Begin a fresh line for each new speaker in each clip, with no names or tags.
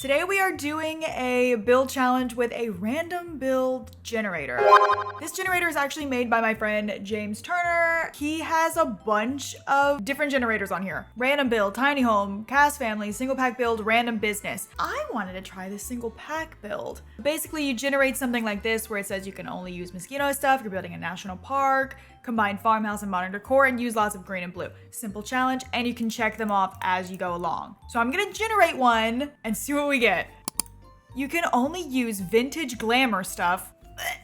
Today we are doing a build challenge with a random build generator. This generator is actually made by my friend James Turner. He has a bunch of different generators on here. Random build, tiny home, cast family, single pack build, random business. I wanted to try this single pack build. Basically, you generate something like this where it says you can only use mosquito stuff, you're building a national park, combine farmhouse and modern decor, and use lots of green and blue. Simple challenge, and you can check them off as you go along. So I'm gonna generate one and see what we get. You can only use vintage glamour stuff.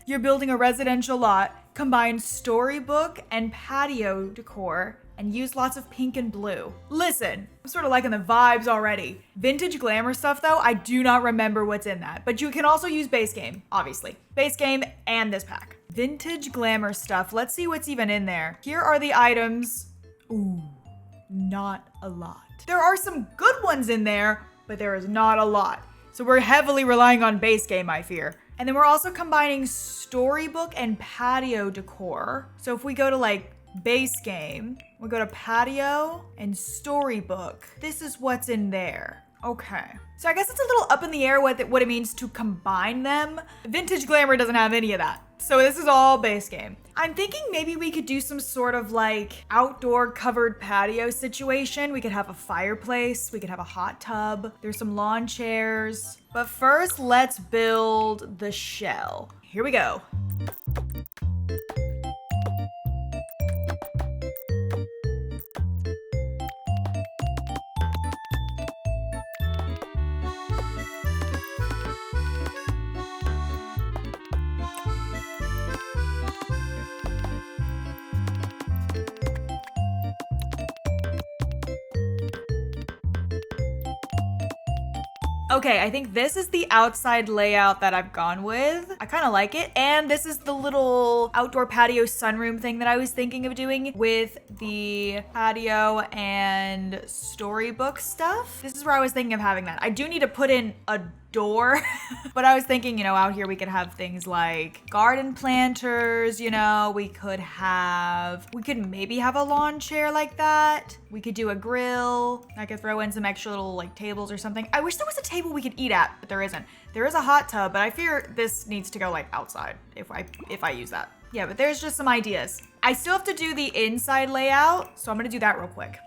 You're building a residential lot, combine storybook and patio decor, and use lots of pink and blue. Listen, I'm sort of liking the vibes already. Vintage glamour stuff though, I do not remember what's in that, but you can also use base game, obviously. Base game and this pack. Vintage glamour stuff, let's see what's even in there. Here are the items. Ooh, not a lot. There are some good ones in there, but there is not a lot. So we're heavily relying on base game, I fear. And then we're also combining storybook and patio decor. So if we go to like base game, we go to patio and storybook. This is what's in there. Okay. So I guess it's a little up in the air what it means to combine them. Vintage glamour doesn't have any of that. So this is all base game. I'm thinking maybe we could do some sort of like outdoor covered patio situation. We could have a fireplace, we could have a hot tub, there's some lawn chairs. But first, let's build the shell. Here we go. Okay, I think this is the outside layout that I've gone with. I kind of like it. And this is the little outdoor patio sunroom thing that I was thinking of doing with the patio and storybook stuff. This is where I was thinking of having that. I do need to put in a door, but I was thinking, out here we could have things like garden planters, we could maybe have a lawn chair like that. We could do a grill. I could throw in some extra little like tables or something. I wish there was a table we could eat at, but there isn't. There is a hot tub, but I fear this needs to go like outside if I use that. Yeah, but there's just some ideas. I still have to do the inside layout, so I'm gonna do that real quick.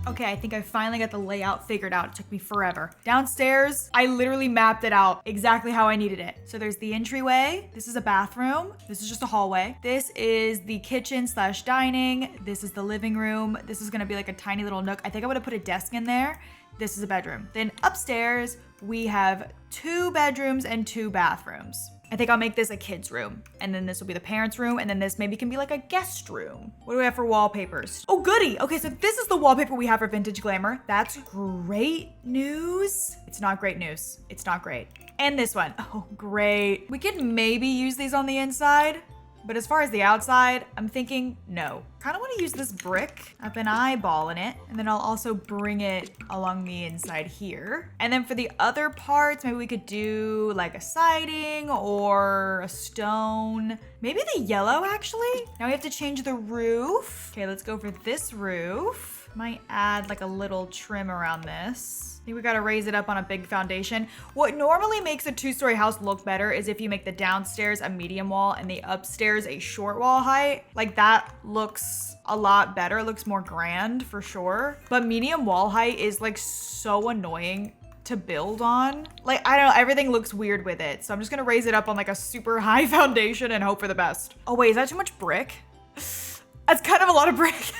Okay, I think I finally got the layout figured out. It took me forever. Downstairs, I literally mapped it out exactly how I needed it. So there's the entryway. This is a bathroom. This is just a hallway. This is the kitchen / dining. This is the living room. This is gonna be like a tiny little nook. I think I would have put a desk in there. This is a bedroom. Then upstairs, we have 2 bedrooms and 2 bathrooms. I think I'll make this a kid's room. And then this will be the parents' room. And then this maybe can be like a guest room. What do we have for wallpapers? Oh, goody. Okay, so this is the wallpaper we have for Vintage Glamour. That's great news. It's not great news. It's not great. And this one. Oh, great. We could maybe use these on the inside. But as far as the outside, I'm thinking no. Kind of want to use this brick. I've been eyeballing it. And then I'll also bring it along the inside here. And then for the other parts, maybe we could do like a siding or a stone. Maybe the yellow actually. Now we have to change the roof. Okay, let's go for this roof. Might add like a little trim around this. I think we gotta raise it up on a big foundation. What normally makes a 2-story house look better is if you make the downstairs a medium wall and the upstairs a short wall height. Like that looks a lot better. It looks more grand for sure. But medium wall height is like so annoying to build on. Like, I don't know, everything looks weird with it. So I'm just gonna raise it up on like a super high foundation and hope for the best. Oh wait, is that too much brick? That's kind of a lot of brick.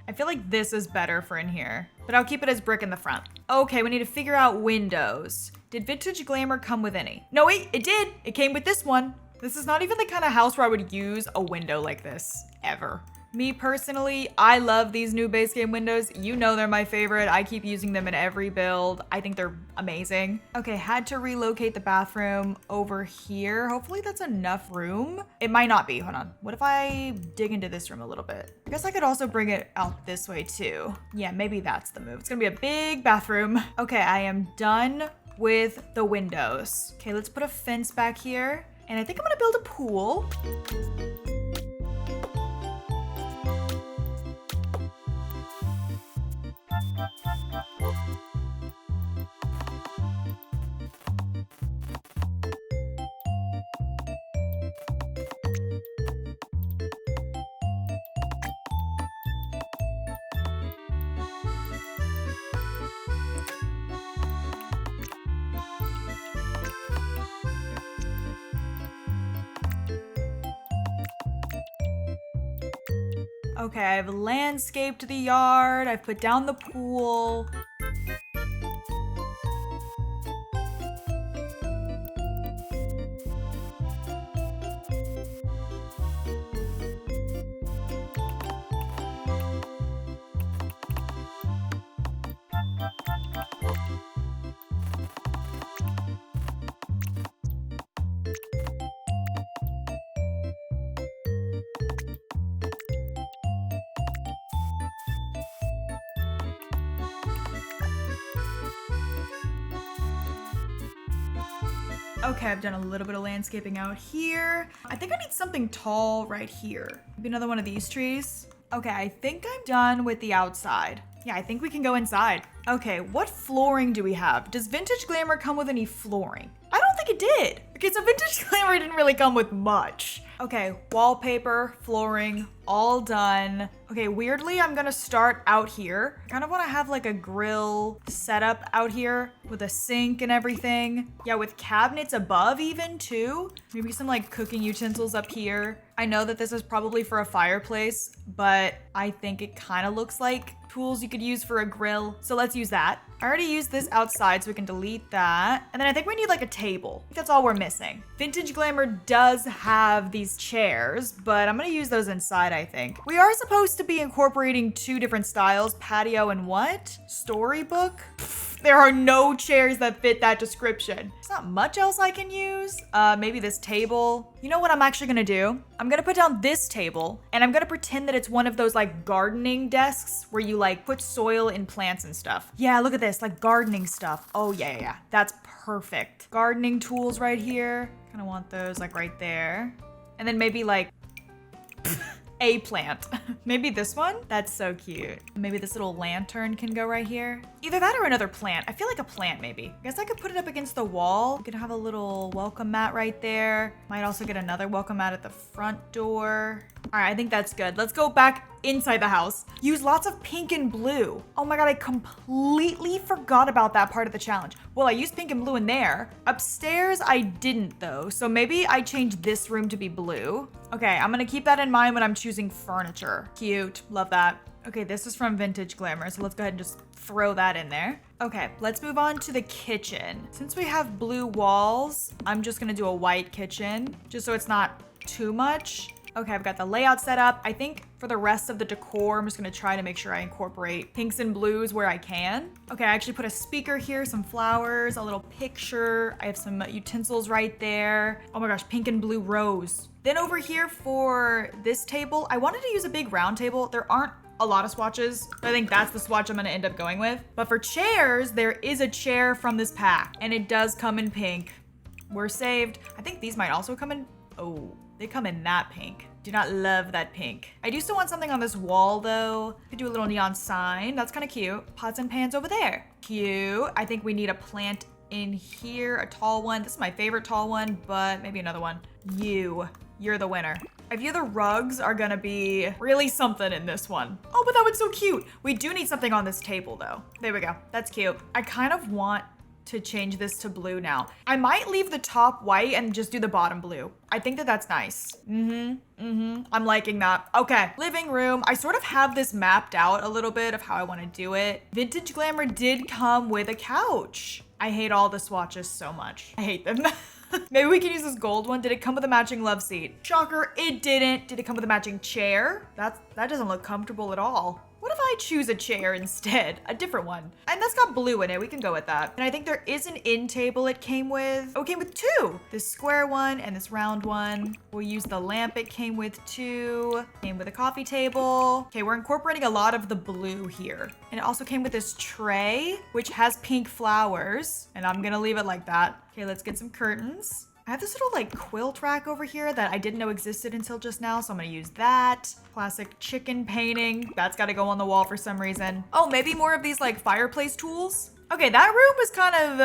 I feel like this is better for in here, but I'll keep it as brick in the front. Okay, we need to figure out windows. Did Vintage Glamour come with any? No, wait, it did. It came with this one. This is not even the kind of house where I would use a window like this, ever. Me personally, I love these new base game windows. You know they're my favorite. I keep using them in every build. I think they're amazing. Okay, had to relocate the bathroom over here. Hopefully that's enough room. It might not be. Hold on. What if I dig into this room a little bit? I guess I could also bring it out this way too. Yeah, maybe that's the move. It's gonna be a big bathroom. Okay, I am done with the windows. Okay, let's put a fence back here. And I think I'm gonna build a pool. Okay, I've landscaped the yard. I've put down the pool. Okay, I've done a little bit of landscaping out here. I think I need something tall right here. Maybe another one of these trees. Okay, I think I'm done with the outside. Yeah, I think we can go inside. Okay, what flooring do we have? Does Vintage Glamour come with any flooring? I don't think it did. Okay, so Vintage Glamour didn't really come with much. Okay, wallpaper, flooring, all done. Okay, weirdly, I'm gonna start out here. I kind of wanna have like a grill setup out here with a sink and everything. Yeah, with cabinets above even too. Maybe some like cooking utensils up here. I know that this is probably for a fireplace, but I think it kind of looks like tools you could use for a grill. So let's use that. I already used this outside, so we can delete that. And then I think we need like a table. I think that's all we're missing. Vintage Glamour does have these chairs, but I'm gonna use those inside, I think. We are supposed to be incorporating two different styles, patio and what? Storybook? There are no chairs that fit that description. There's not much else I can use. Maybe this table. You know what I'm actually gonna do? I'm gonna put down this table and I'm gonna pretend that it's one of those like gardening desks where you like put soil in plants and stuff. Yeah, look at this, like gardening stuff. Oh yeah. That's perfect. Gardening tools right here. Kind of want those like right there. And then maybe like a plant. Maybe this one? That's so cute. Maybe this little lantern can go right here. Either that or another plant. I feel like a plant maybe. I guess I could put it up against the wall. We could have a little welcome mat right there. Might also get another welcome mat at the front door. All right, I think that's good. Let's go back inside the house. Use lots of pink and blue. Oh my God, I completely forgot about that part of the challenge. Well, I used pink and blue in there. Upstairs, I didn't though. So maybe I changed this room to be blue. Okay, I'm gonna keep that in mind when I'm choosing furniture. Cute, love that. Okay, this is from Vintage Glamour, so let's go ahead and just throw that in there. Okay, let's move on to the kitchen. Since we have blue walls, I'm just gonna do a white kitchen, just so it's not too much. Okay, I've got the layout set up. I think for the rest of the decor, I'm just gonna try to make sure I incorporate pinks and blues where I can. Okay, I actually put a speaker here, some flowers, a little picture. I have some utensils right there. Oh my gosh, pink and blue rose. Then over here for this table, I wanted to use a big round table. There aren't a lot of swatches. I think that's the swatch I'm gonna end up going with. But for chairs, there is a chair from this pack and it does come in pink. We're saved. I think these might also come in, oh, they come in that pink. Do not love that pink. I do still want something on this wall though. Could do a little neon sign. That's kind of cute. Pots and pans over there. Cute. I think we need a plant in here, a tall one. This is my favorite tall one, but maybe another one. You're the winner. I feel the rugs are gonna be really something in this one. Oh, but that one's so cute. We do need something on this table though. There we go. That's cute. I kind of want to change this to blue now. I might leave the top white and just do the bottom blue. I think that that's nice. I'm liking that. Okay, living room. I sort of have this mapped out a little bit of how I want to do it. Vintage Glamour did come with a couch. I hate all the swatches so much. I hate them. Maybe we can use this gold one. Did it come with a matching love seat? Shocker, it didn't. Did it come with a matching chair? That doesn't look comfortable at all. What if I choose a chair instead? A different one. And that's got blue in it. We can go with that. And I think there is an end table it came with. Oh, it came with two. This square one and this round one. We'll use the lamp it came with too. Came with a coffee table. Okay, we're incorporating a lot of the blue here. And it also came with this tray, which has pink flowers. And I'm gonna leave it like that. Okay, let's get some curtains. I have this little like quilt rack over here that I didn't know existed until just now, so I'm gonna use that. Classic chicken painting. That's gotta go on the wall for some reason. Oh, maybe more of these like fireplace tools? Okay, that room was kind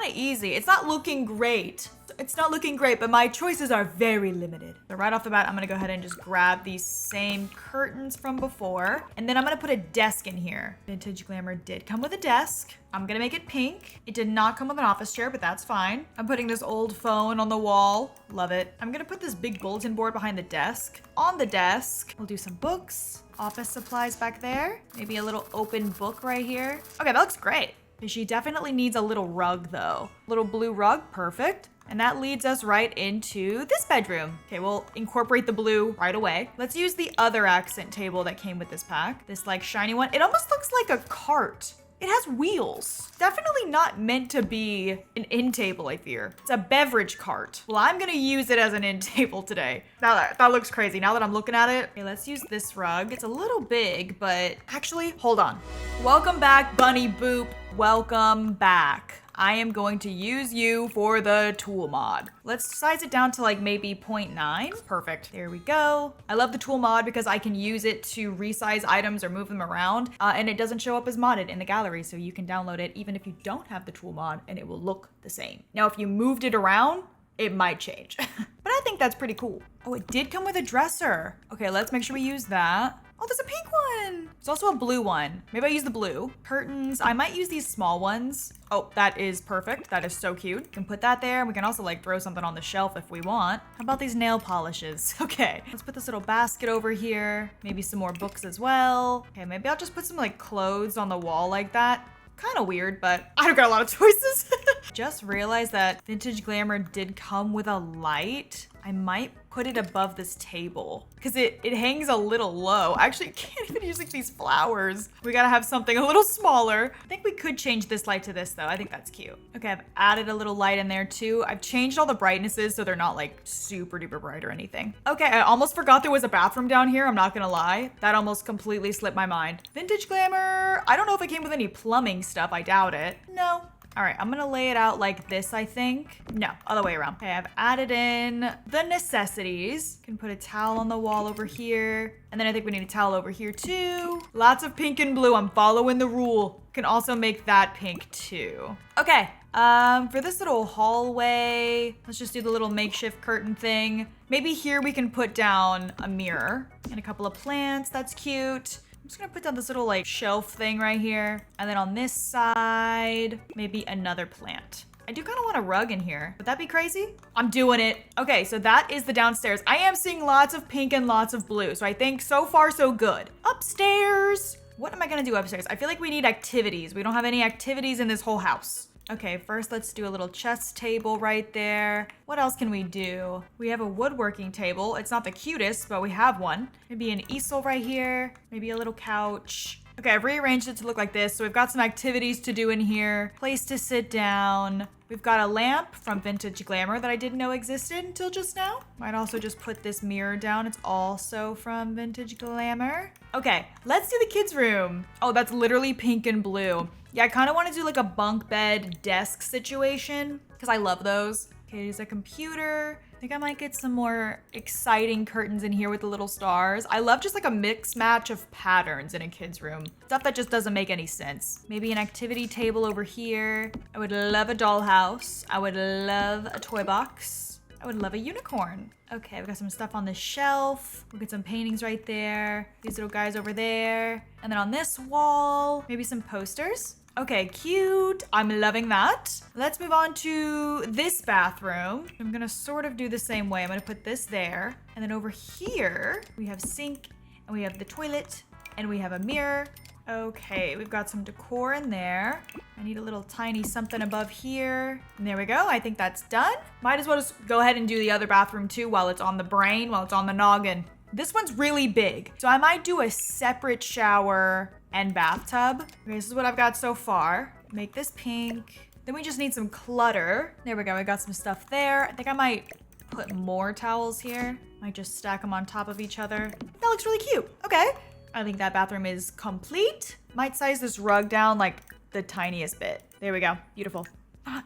of easy. It's not looking great. It's not looking great, but my choices are very limited. So right off the bat, I'm gonna go ahead and just grab these same curtains from before. And then I'm gonna put a desk in here. Vintage Glamour did come with a desk. I'm gonna make it pink. It did not come with an office chair, but that's fine. I'm putting this old phone on the wall. Love it. I'm gonna put this big bulletin board behind the desk. On the desk, we'll do some books, office supplies back there. Maybe a little open book right here. Okay, that looks great. She definitely needs a little rug though. Little blue rug, perfect. And that leads us right into this bedroom. Okay, we'll incorporate the blue right away. Let's use the other accent table that came with this pack. This like shiny one. It almost looks like a cart. It has wheels. Definitely not meant to be an end table, I fear. It's a beverage cart. Well, I'm gonna use it as an end table today. Now that looks crazy. Now that I'm looking at it. Okay, let's use this rug. It's a little big, but actually, hold on. Welcome back, Bunny Boop. Welcome back. I am going to use you for the tool mod. Let's size it down to like maybe 0.9. Perfect. There we go. I love the tool mod because I can use it to resize items or move them around, and it doesn't show up as modded in the gallery, so you can download it even if you don't have the tool mod and it will look the same. Now, if you moved it around, it might change. But I think that's pretty cool. Oh, it did come with a dresser. Okay, let's make sure we use that. Oh, there's a pink one. There's also a blue one. Maybe I use the blue. Curtains, I might use these small ones. Oh, that is perfect. That is so cute. We can put that there. We can also like throw something on the shelf if we want. How about these nail polishes? Okay, let's put this little basket over here. Maybe some more books as well. Okay, maybe I'll just put some like clothes on the wall like that. Kind of weird, but I don't got a lot of choices. Just realized that Vintage Glamour did come with a light. I might put it above this table because it hangs a little low. I actually can't even use like these flowers. We gotta have something a little smaller. I think we could change this light to this though. I think that's cute. Okay, I've added a little light in there too. I've changed all the brightnesses so they're not like super duper bright or anything. Okay, I almost forgot there was a bathroom down here. I'm not gonna lie. That almost completely slipped my mind. Vintage Glamour. I don't know if it came with any plumbing stuff. I doubt it. No. All right, I'm gonna lay it out like this, I think. No, other way around. Okay, I've added in the necessities. Can put a towel on the wall over here. And then I think we need a towel over here too. Lots of pink and blue. I'm following the rule. Can also make that pink too. Okay, for this little hallway, let's just do the little makeshift curtain thing. Maybe here we can put down a mirror and a couple of plants. That's cute. I'm just gonna put down this little like shelf thing right here. And then on this side, maybe another plant. I do kind of want a rug in here. Would that be crazy? I'm doing it. Okay, so that is the downstairs. I am seeing lots of pink and lots of blue. So I think so far so good. Upstairs. What am I gonna do upstairs? I feel like we need activities. We don't have any activities in this whole house. Okay, first let's do a little chess table right there. What else can we do? We have a woodworking table. It's not the cutest, but we have one. Maybe an easel right here. Maybe a little couch. Okay, I've rearranged it to look like this. So we've got some activities to do in here. Place to sit down. We've got a lamp from Vintage Glamour that I didn't know existed until just now. Might also just put this mirror down. It's also from Vintage Glamour. Okay, let's do the kids' room. Oh, that's literally pink and blue. Yeah, I kind of want to do like a bunk bed desk situation because I love those. Okay, there's a computer. I think I might get some more exciting curtains in here with the little stars. I love just like a mix match of patterns in a kid's room. Stuff that just doesn't make any sense. Maybe an activity table over here. I would love a dollhouse. I would love a toy box. I would love a unicorn. Okay, we've got some stuff on the shelf. We'll get some paintings right there. These little guys over there. And then on this wall, maybe some posters. Okay, cute. I'm loving that. Let's move on to this bathroom. I'm gonna sort of do the same way. I'm gonna put this there. And then over here, we have sink and we have the toilet and we have a mirror. Okay, we've got some decor in there. I need a little tiny something above here. And there we go. I think that's done. Might as well just go ahead and do the other bathroom too while it's on the brain, while it's on the noggin. This one's really big, so I might do a separate shower and bathtub. Okay, this is what I've got so far. Make this pink. Then we just need some clutter. There we go. I got some stuff there. I think I might put more towels here. Might just stack them on top of each other. That looks really cute. Okay. I think that bathroom is complete. Might size this rug down like the tiniest bit. There we go. Beautiful.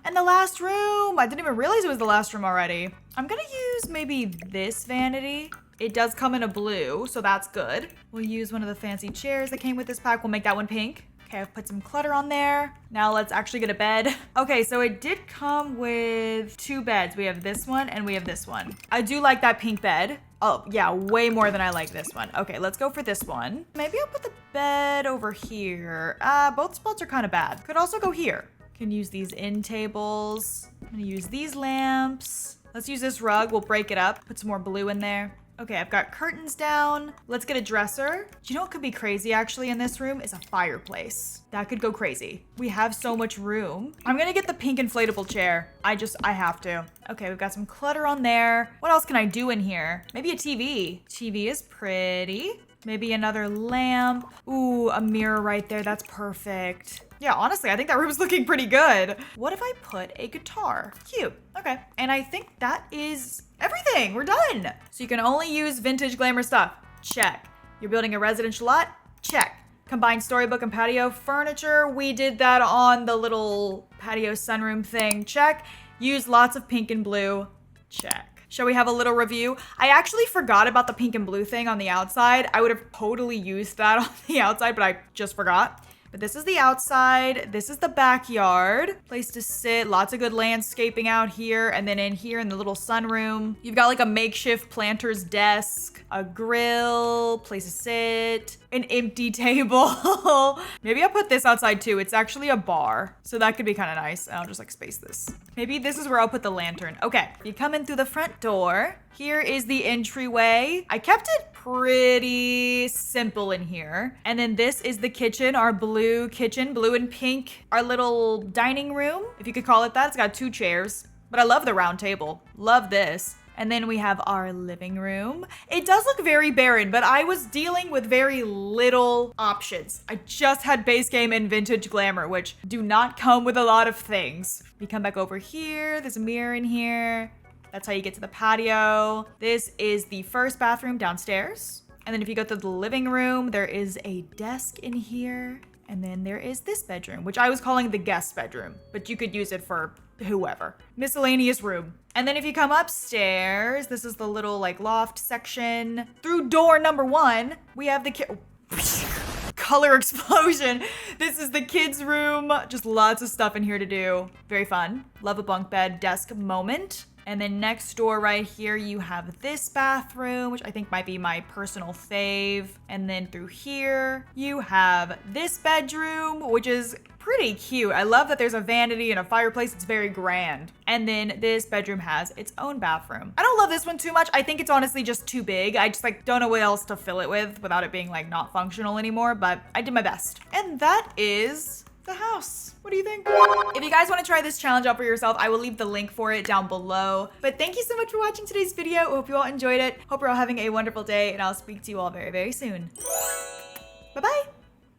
And the last room. I didn't even realize it was the last room already. I'm gonna use maybe this vanity. It does come in a blue, so that's good. We'll use one of the fancy chairs that came with this pack. We'll make that one pink. Okay, I've put some clutter on there. Now let's actually get a bed. Okay, so it did come with 2 beds. We have this one and we have this one. I do like that pink bed. Oh, yeah, way more than I like this one. Okay, let's go for this one. Maybe I'll put the bed over here. Both spots are kind of bad. Could also go here. Can use these end tables. I'm gonna use these lamps. Let's use this rug. We'll break it up. Put some more blue in there. Okay, I've got curtains down. Let's get a dresser. You know what could be crazy actually in this room is a fireplace. That could go crazy. We have so much room. I'm gonna get the pink inflatable chair. I have to. Okay, we've got some clutter on there. What else can I do in here? Maybe a TV. TV is pretty. Maybe another lamp. Ooh, a mirror right there. That's perfect. Yeah, honestly, I think that room's looking pretty good. What if I put a guitar? Cute. Okay. And I think that is everything. We're done. So you can only use vintage glamour stuff. Check. You're building a residential lot? Check. Combined storybook and patio furniture. We did that on the little patio sunroom thing. Check. Use lots of pink and blue. Check. Shall we have a little review? I actually forgot about the pink and blue thing on the outside. I would have totally used that on the outside, but I just forgot. But this is the outside. This is the backyard. Place to sit. Lots of good landscaping out here. And then in here in the little sunroom, you've got like a makeshift planter's desk, a grill, place to sit, an empty table. Maybe I'll put this outside too. It's actually a bar. So that could be kind of nice. I'll just like space this. Maybe this is where I'll put the lantern. Okay, you come in through the front door. Here is the entryway. I kept it pretty simple in here. And then this is the kitchen, our blue kitchen, blue and pink, our little dining room, if you could call it that. It's got 2 chairs, but I love the round table. Love this. And then we have our living room. It does look very barren, but I was dealing with very little options. I just had base game and vintage glamour, which do not come with a lot of things. We come back over here. There's a mirror in here. That's how you get to the patio. This is the first bathroom downstairs. And then if you go to the living room, there is a desk in here. And then there is this bedroom, which I was calling the guest bedroom, but you could use it for whoever. Miscellaneous room. And then if you come upstairs, this is the little like loft section. Through door number 1, we have the color explosion. This is the kids' room. Just lots of stuff in here to do. Very fun. Love a bunk bed desk moment. And then next door right here, you have this bathroom, which I think might be my personal fave. And then through here, you have this bedroom, which is pretty cute. I love that there's a vanity and a fireplace. It's very grand. And then this bedroom has its own bathroom. I don't love this one too much. I think it's honestly just too big. I just like don't know what else to fill it with without it being like not functional anymore, but I did my best. And that is the house. What do you think? If you guys want to try this challenge out for yourself, I will leave the link for it down below. But thank you so much for watching today's video. I hope you all enjoyed it. Hope you're all having a wonderful day, and I'll speak to you all very, very soon. Bye-bye.